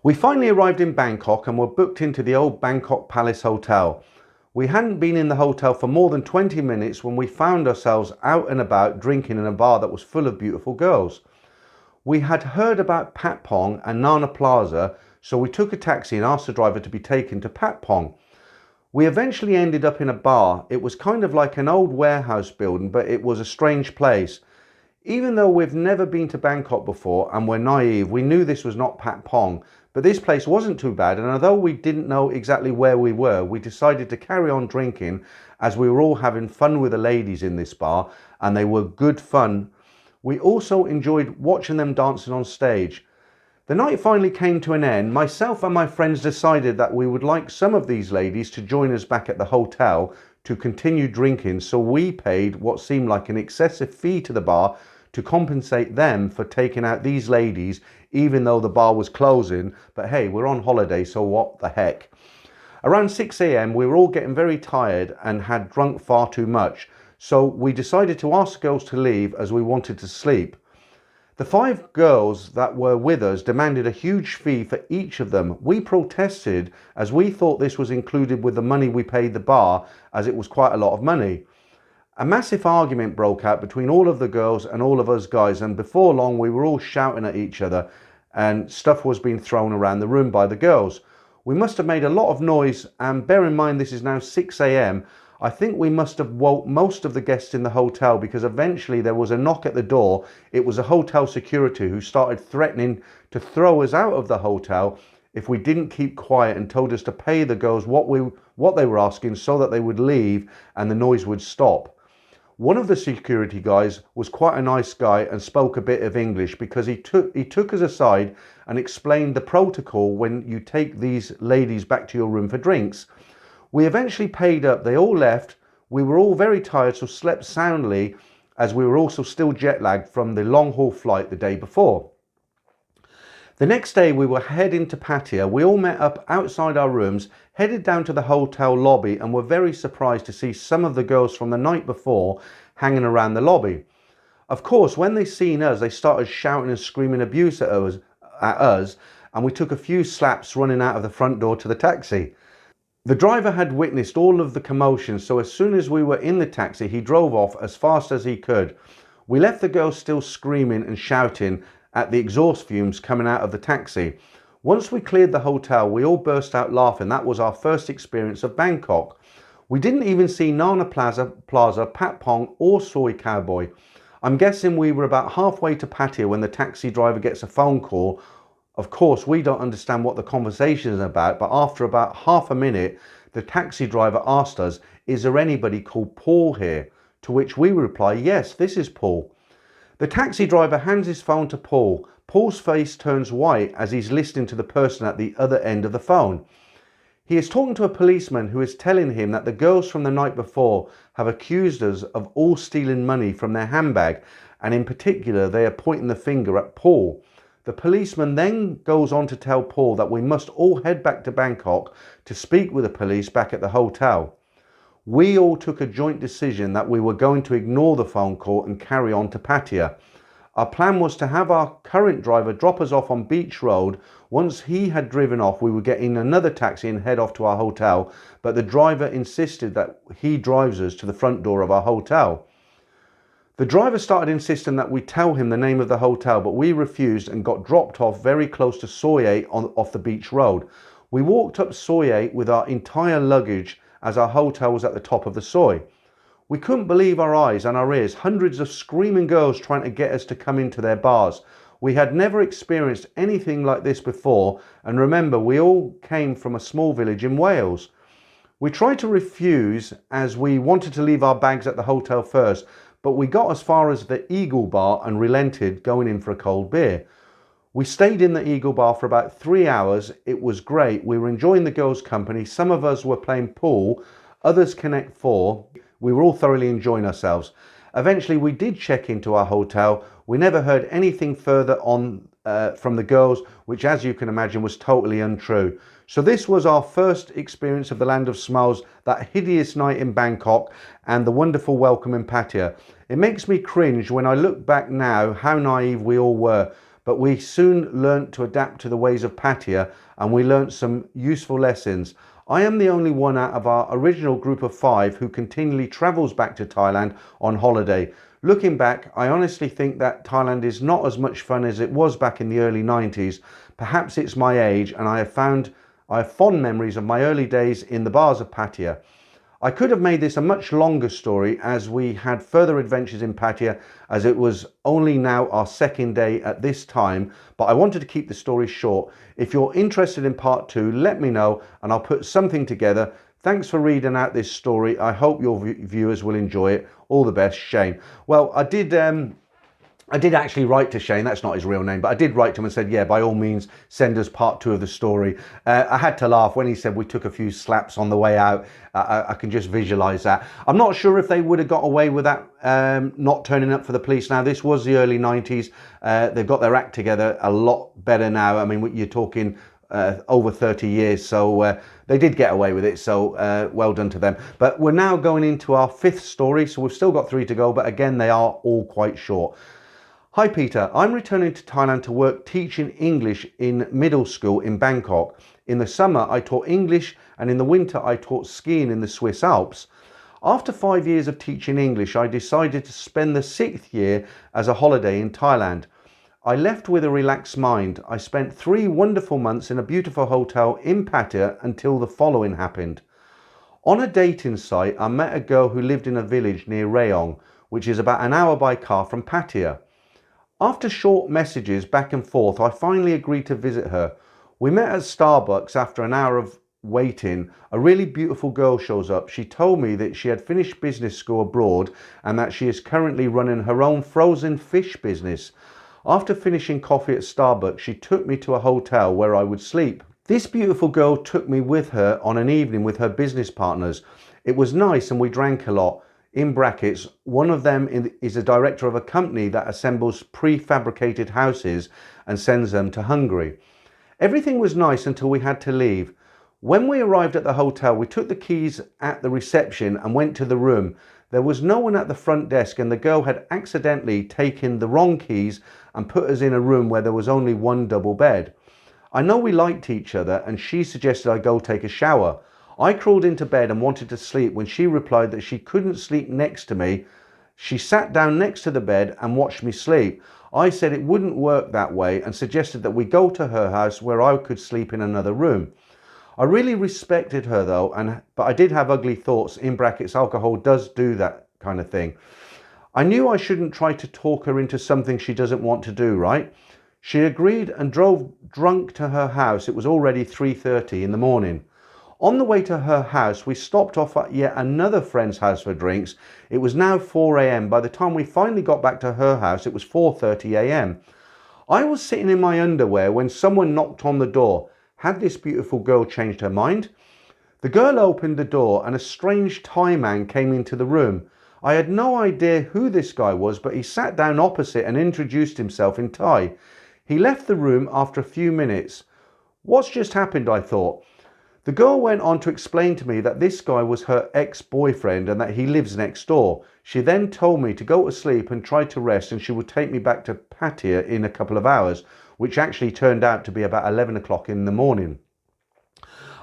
We finally arrived in Bangkok and were booked into the old Bangkok Palace Hotel. We hadn't been in the hotel for more than 20 minutes when we found ourselves out and about drinking in a bar that was full of beautiful girls. We had heard about Patpong and Nana Plaza, so we took a taxi and asked the driver to be taken to Patpong. We eventually ended up in a bar. It was kind of like an old warehouse building, but it was a strange place. Even though we've never been to Bangkok before and we're naive, we knew this was not Patpong, but this place wasn't too bad, and although we didn't know exactly where we were, we decided to carry on drinking as we were all having fun with the ladies in this bar, and they were good fun. We also enjoyed watching them dancing on stage. The night finally came to an end. Myself and my friends decided that we would like some of these ladies to join us back at the hotel to continue drinking, so we paid what seemed like an excessive fee to the bar to compensate them for taking out these ladies, even though the bar was closing. But hey, we're on holiday, so what the heck. Around 6 a.m. we were all getting very tired and had drunk far too much, so we decided to ask the girls to leave as we wanted to sleep. The 5 girls that were with us demanded a huge fee for each of them. We protested as we thought this was included with the money we paid the bar, as it was quite a lot of money. A massive argument broke out between all of the girls and all of us guys, and before long we were all shouting at each other and stuff was being thrown around the room by the girls. We must have made a lot of noise, and bear in mind this is now 6 a.m. I think we must have woke most of the guests in the hotel, because eventually there was a knock at the door. It was a hotel security who started threatening to throw us out of the hotel if we didn't keep quiet, and told us to pay the girls what they were asking so that they would leave and the noise would stop. One of the security guys was quite a nice guy and spoke a bit of English, because he took us aside and explained the protocol when you take these ladies back to your room for drinks. We eventually paid up, they all left. We were all very tired, so slept soundly, as we were also still jet lagged from the long haul flight the day before. The next day we were heading to Pattaya. We all met up outside our rooms, headed down to the hotel lobby, and were very surprised to see some of the girls from the night before hanging around the lobby. Of course, when they seen us, they started shouting and screaming abuse at us, and we took a few slaps running out of the front door to the taxi. The driver had witnessed all of the commotion, so as soon as we were in the taxi, he drove off as fast as he could. We left the girls still screaming and shouting at the exhaust fumes coming out of the taxi. Once we cleared the hotel, we all burst out laughing. That was our first experience of Bangkok. We didn't even see Nana Plaza, Patpong or Soy Cowboy. I'm guessing we were about halfway to Pattaya when the taxi driver gets a phone call. Of course, we don't understand what the conversation is about, but after about half a minute, the taxi driver asked us, "Is there anybody called Paul here?" To which we reply, "Yes, this is Paul." The taxi driver hands his phone to Paul. Paul's face turns white as he's listening to the person at the other end of the phone. He is talking to a policeman who is telling him that the girls from the night before have accused us of all stealing money from their handbag, and in particular they are pointing the finger at Paul. The policeman then goes on to tell Paul that we must all head back to Bangkok to speak with the police back at the hotel. We all took a joint decision that we were going to ignore the phone call and carry on to Pattaya. Our plan was to have our current driver drop us off on Beach Road. Once he had driven off, we would get in another taxi and head off to our hotel, but the driver insisted that he drives us to the front door of our hotel. The driver started insisting that we tell him the name of the hotel, but we refused and got dropped off very close to Soy off the Beach Road. We walked up Soy with our entire luggage, as our hotel was at the top of the Soy. We couldn't believe our eyes and our ears. Hundreds of screaming girls trying to get us to come into their bars. We had never experienced anything like this before, and remember, we all came from a small village in Wales. We tried to refuse as we wanted to leave our bags at the hotel first, but we got as far as the Eagle Bar and relented, going in for a cold beer. We stayed in the Eagle Bar for about 3 hours. It was great. We were enjoying the girls' company. Some of us were playing pool, others Connect 4. We were all thoroughly enjoying ourselves. Eventually we did check into our hotel. We never heard anything further on from the girls, which, as you can imagine, was totally untrue. So this was our first experience of the Land of Smiles, that hideous night in Bangkok and the wonderful welcome in Pattaya. It makes me cringe when I look back now how naive we all were. but we soon learnt to adapt to the ways of Pattaya, and we learnt some useful lessons. I am the only one out of our original group of 5 who continually travels back to Thailand on holiday. Looking back, I honestly think that Thailand is not as much fun as it was back in the early 90s. Perhaps it's my age, and I have fond memories of my early days in the bars of Pattaya. I could have made this a much longer story, as we had further adventures in Pattaya, as it was only now our second day at this time, but I wanted to keep the story short. If you're interested in part 2, let me know and I'll put something together. Thanks for reading out this story. I hope your viewers will enjoy it. All the best, Shane. Well, I did actually write to Shane. That's not his real name, but I did write to him and said, yeah, by all means, send us part 2 of the story. I had to laugh when he said we took a few slaps on the way out. I can just visualize that. I'm not sure if they would have got away with that, not turning up for the police. Now, this was the early 90s. They've got their act together a lot better now. I mean, you're talking over 30 years, so they did get away with it, so well done to them. But we're now going into our 5th story, so we've still got 3 to go, but again, they are all quite short. Hi Peter, I'm returning to Thailand to work teaching English in middle school in Bangkok. In the summer I taught English, and in the winter I taught skiing in the Swiss Alps. After 5 years of teaching English, I decided to spend the 6th year as a holiday in Thailand. I left with a relaxed mind. I spent 3 wonderful months in a beautiful hotel in Pattaya until the following happened. On a dating site, I met a girl who lived in a village near Rayong, which is about an hour by car from Pattaya. After short messages back and forth, I finally agreed to visit her. We met at Starbucks after an hour of waiting. A really beautiful girl shows up. She told me that she had finished business school abroad and that she is currently running her own frozen fish business. After finishing coffee at Starbucks, she took me to a hotel where I would sleep. This beautiful girl took me with her on an evening with her business partners. It was nice and we drank a lot. In brackets, one of them is a director of a company that assembles prefabricated houses and sends them to Hungary. Everything was nice until we had to leave. When we arrived at the hotel, we took the keys at the reception and went to the room. There was no one at the front desk, and the girl had accidentally taken the wrong keys and put us in a room where there was only one double bed. I know we liked each other, and she suggested I go take a shower. I crawled into bed and wanted to sleep when she replied that she couldn't sleep next to me. She sat down next to the bed and watched me sleep. I said it wouldn't work that way and suggested that we go to her house where I could sleep in another room. I really respected her though, but I did have ugly thoughts. In brackets, alcohol does do that kind of thing. I knew I shouldn't try to talk her into something she doesn't want to do, right? She agreed and drove drunk to her house. It was already 3:30 in the morning. On the way to her house, we stopped off at yet another friend's house for drinks. It was now 4 a.m. By the time we finally got back to her house, it was 4:30 a.m. I was sitting in my underwear when someone knocked on the door. Had this beautiful girl changed her mind? The girl opened the door and a strange Thai man came into the room. I had no idea who this guy was, but he sat down opposite and introduced himself in Thai. He left the room after a few minutes. What's just happened, I thought. The girl went on to explain to me that this guy was her ex-boyfriend and that he lives next door. She then told me to go to sleep and try to rest, and she would take me back to Pattaya in a couple of hours, which actually turned out to be about 11 o'clock in the morning.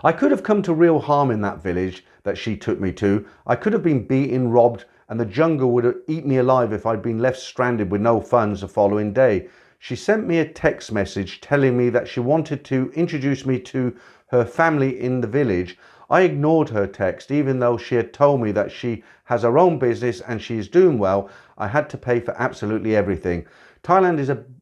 I could have come to real harm in that village that she took me to. I could have been beaten, robbed, and the jungle would have eaten me alive if I'd been left stranded with no funds the following day. She sent me a text message telling me that she wanted to introduce me to her family in the village. I ignored her text, even though she had told me that she has her own business and she is doing well. I had to pay for absolutely everything. Thailand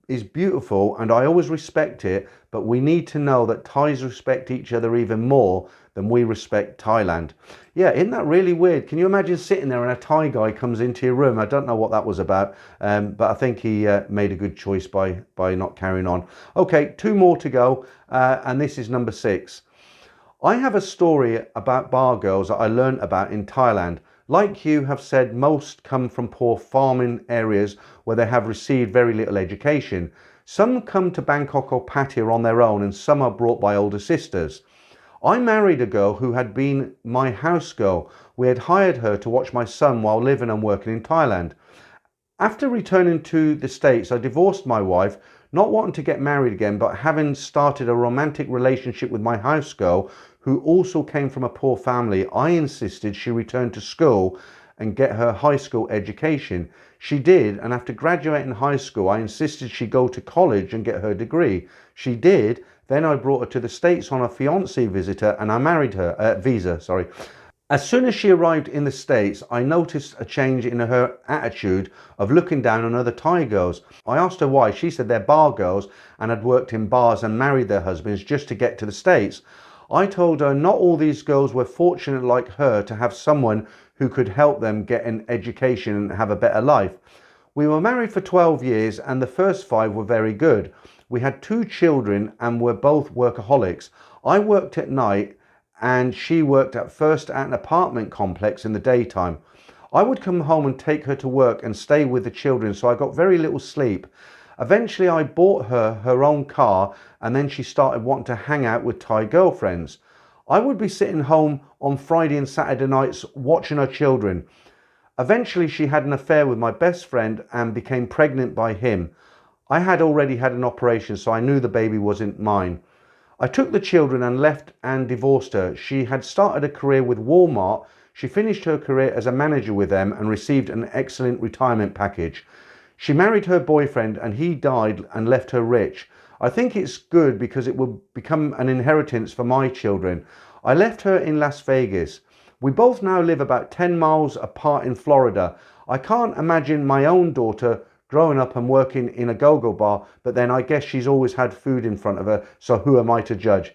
is beautiful and I always respect it, but we need to know that Thais respect each other even more than we respect Thailand. Yeah, isn't that really weird? Can you imagine sitting there and a Thai guy comes into your room? I don't know what that was about, but I think he made a good choice by not carrying on. Okay, 2 more to go, and this is number 6. I have a story about bar girls that I learned about in Thailand. Like you have said, most come from poor farming areas where they have received very little education. Some come to Bangkok or Pattaya on their own, and some are brought by older sisters. I married a girl who had been my house girl. We had hired her to watch my son while living and working in Thailand. After returning to the States, I divorced my wife, Not wanting to get married again, but having started a romantic relationship with my house girl, who also came from a poor family, I insisted she return to school and get her high school education. She did, and after graduating high school, I insisted she go to college and get her degree. She did. Then I brought her to the States on a fiancé visitor, and I married her, visa, sorry. As soon as she arrived in the States, I noticed a change in her attitude of looking down on other Thai girls. I asked her why. She said they're bar girls and had worked in bars and married their husbands just to get to the States. I told her not all these girls were fortunate like her to have someone who could help them get an education and have a better life. We were married for 12 years and the first 5 were very good. We had 2 children and were both workaholics. I worked at night and she worked at first at an apartment complex in the daytime. I would come home and take her to work and stay with the children, so I got very little sleep. Eventually I bought her her own car, and then she started wanting to hang out with Thai girlfriends. I would be sitting home on Friday and Saturday nights watching her children. Eventually she had an affair with my best friend and became pregnant by him. I had already had an operation, so I knew the baby wasn't mine. I took the children and left and divorced her. She had started a career with Walmart. She finished her career as a manager with them and received an excellent retirement package. She married her boyfriend and he died and left her rich. I think it's good because it will become an inheritance for my children. I left her in Las Vegas. We both now live about 10 miles apart in Florida. I can't imagine my own daughter growing up and working in a go-go bar, but then I guess she's always had food in front of her, so who am I to judge?